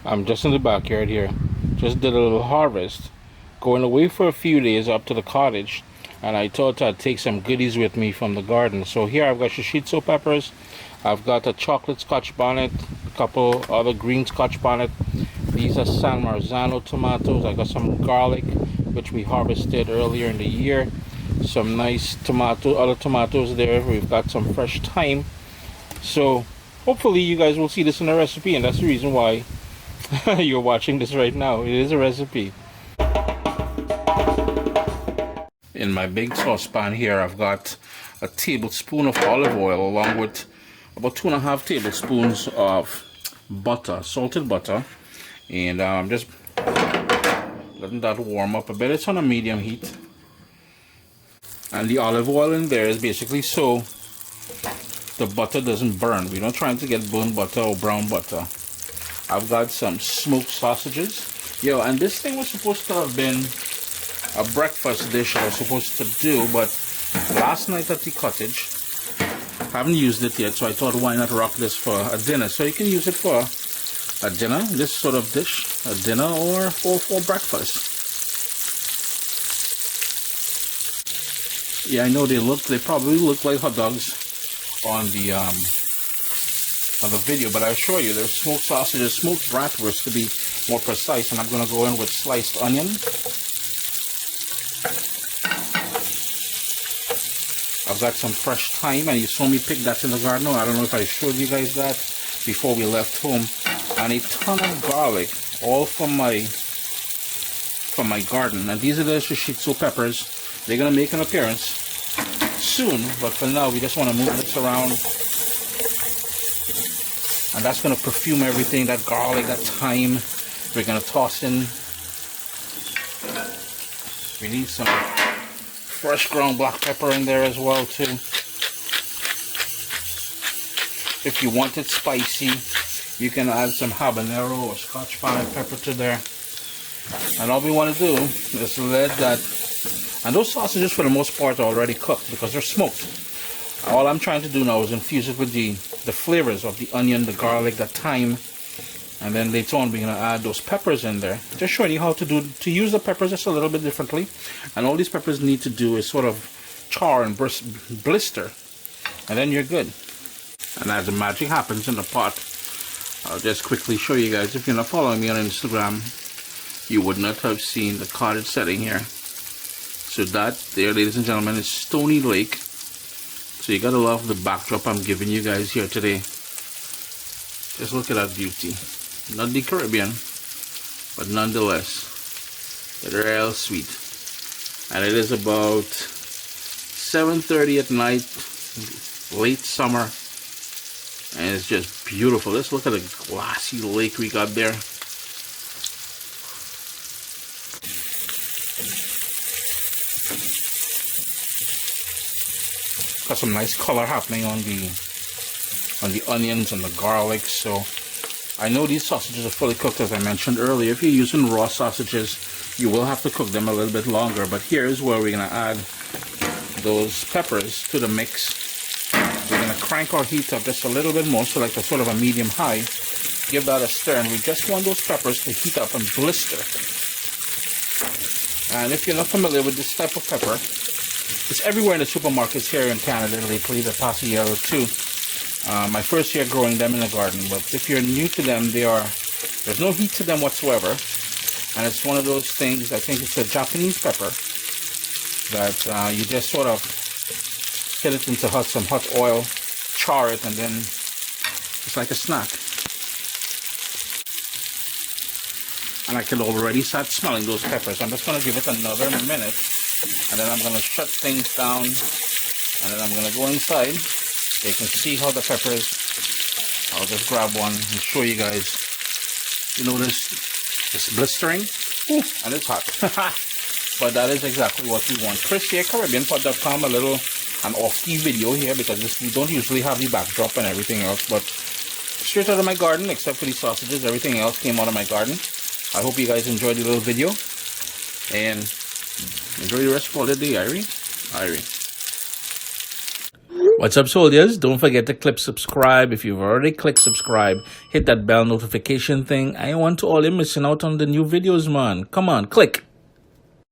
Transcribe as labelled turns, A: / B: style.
A: I'm just in the backyard here. Just did a little harvest. Going away for a few days up to the cottage. And I thought I'd take some goodies with me from the garden. So here I've got shishito peppers. I've got a chocolate scotch bonnet. A couple other green scotch bonnet. These are San Marzano tomatoes. I got some garlic, which we harvested earlier in the year. Some nice other tomatoes there. We've got some fresh thyme. So hopefully you guys will see this in the recipe, and that's the reason why you're watching this right now. It is a recipe. In my big saucepan here, I've got a tablespoon of olive oil along with about 2.5 tablespoons of butter, salted butter, and I'm just letting that warm up a bit. It's on a medium heat, and the olive oil in there is basically so the butter doesn't burn. We're not trying to get burnt butter or brown butter. I've got some smoked sausages. Yo, and this thing was supposed to have been a breakfast dish I was supposed to do, but last night at the cottage, I haven't used it yet, so I thought why not rock this for a dinner. So you can use it for a dinner, this sort of dish, a dinner, or for breakfast. Yeah, I know they probably look like hot dogs on the video, but I assure you there's smoked sausages, smoked bratwurst to be more precise, and I'm going to go in with sliced onion. I've got some fresh thyme, and you saw me pick that in the garden. I don't know if I showed you guys that before we left home. And a ton of garlic, all from my garden. And these are the shishito peppers. They're going to make an appearance soon, but for now we just want to move this around. And that's going to perfume everything, that garlic, that thyme. We're going to toss in. We need some fresh ground black pepper in there as well too. If you want it spicy, you can add some habanero or scotch bonnet pepper to there. And all we want to do is let that, and those sausages for the most part are already cooked because they're smoked. All I'm trying to do now is infuse it with the flavors of the onion, the garlic, the thyme, and then later on we're going to add those peppers in there. Just showing you how to use the peppers just a little bit differently. And all these peppers need to do is sort of char and blister, and then you're good. And as the magic happens in the pot, I'll just quickly show you guys. If you're not following me on Instagram, you would not have seen the cottage setting here. So that there, ladies and gentlemen, is Stony Lake. So you gotta love the backdrop I'm giving you guys here today. Just look at that beauty. Not the Caribbean, but nonetheless, real sweet. And it is about 7:30 at night, late summer, and it's just beautiful. Let's look at the glassy lake we got there. Got some nice color happening on the onions and the garlic. So I know these sausages are fully cooked, as I mentioned earlier. If you're using raw sausages, you will have to cook them a little bit longer. But here is where we're going to add those peppers to the mix. We're going to crank our heat up just a little bit more, so like a sort of a medium high. Give that a stir, and we just want those peppers to heat up and blister. And if you're not familiar with this type of pepper, it's everywhere in the supermarkets here in Canada lately, the past year or two. My first year growing them in the garden, but if you're new to them, there's no heat to them whatsoever, and it's one of those things. I think it's a Japanese pepper that you just sort of hit it into some hot oil, char it, and then it's like a snack. And I can already start smelling those peppers. I'm just going to give it another minute, and then I'm going to shut things down, and then I'm going to go inside. You can see how the peppers, I'll just grab one and show you guys. You notice it's blistering. Ooh, and it's hot. But that is exactly what we want. Chris here, CaribbeanPot.com, an off-key video here because we don't usually have the backdrop and everything else, but straight out of my garden, except for these sausages, everything else came out of my garden. I hope you guys enjoyed the little video, and enjoy the rest of the day, Irie. What's up, soldiers? Don't forget to click subscribe. If you've already clicked subscribe, hit that bell notification thing. I want to all you missing out on the new videos, man. Come on, click.